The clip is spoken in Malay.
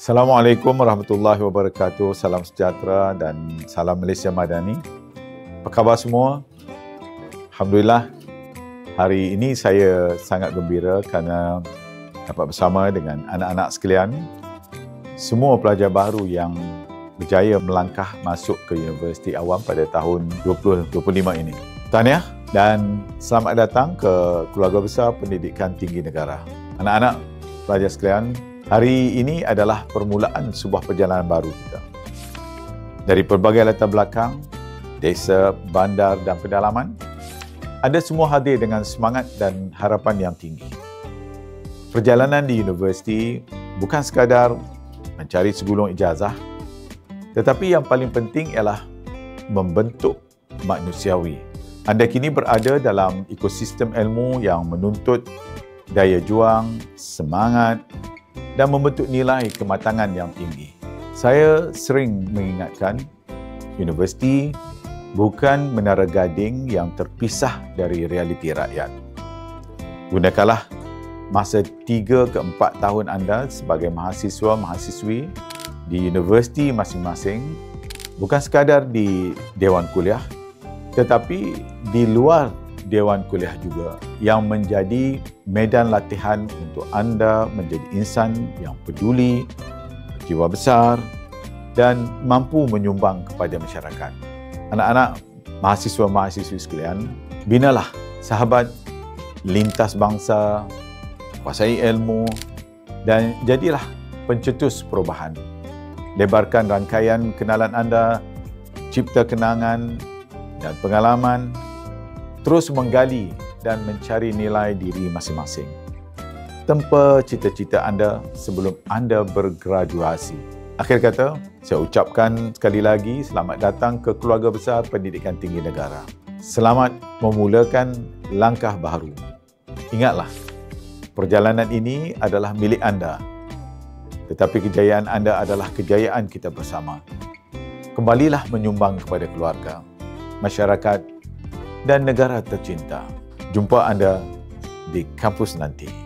Assalamualaikum warahmatullahi wabarakatuh. Salam sejahtera dan salam Malaysia Madani. Apa khabar semua? Alhamdulillah, hari ini saya sangat gembira kerana dapat bersama dengan anak-anak sekalian, semua pelajar baru yang berjaya melangkah masuk ke Universiti Awam pada tahun 2025 ini. Tahniah dan selamat datang ke Keluarga Besar Pendidikan Tinggi Negara. Anak-anak pelajar sekalian, hari ini adalah permulaan sebuah perjalanan baru kita. Dari pelbagai latar belakang, desa, bandar dan pedalaman, anda semua hadir dengan semangat dan harapan yang tinggi. Perjalanan di universiti bukan sekadar mencari segulung ijazah, tetapi yang paling penting ialah membentuk manusiawi. Anda kini berada dalam ekosistem ilmu yang menuntut daya juang, semangat dan membentuk nilai kematangan yang tinggi. Saya sering mengingatkan, universiti bukan menara gading yang terpisah dari realiti rakyat. Gunakanlah masa 3 ke 4 tahun anda sebagai mahasiswa-mahasiswi di universiti masing-masing, bukan sekadar di Dewan Kuliah, tetapi di luar Dewan Kuliah juga, yang menjadi medan latihan untuk anda menjadi insan yang peduli, jiwa besar dan mampu menyumbang kepada masyarakat. Anak-anak mahasiswa-mahasiswi sekalian, binalah sahabat lintas bangsa, kuasai ilmu dan jadilah pencetus perubahan. Lebarkan rangkaian kenalan anda, cipta kenangan dan pengalaman, terus menggali dan mencari nilai diri masing-masing. Tempa cita-cita anda sebelum anda bergraduasi. Akhir kata, saya ucapkan sekali lagi selamat datang ke Keluarga Besar Pendidikan Tinggi Negara. Selamat memulakan langkah baru. Ingatlah, perjalanan ini adalah milik anda, tetapi kejayaan anda adalah kejayaan kita bersama. Kembalilah menyumbang kepada keluarga, masyarakat dan negara tercinta. Jumpa anda di kampus nanti.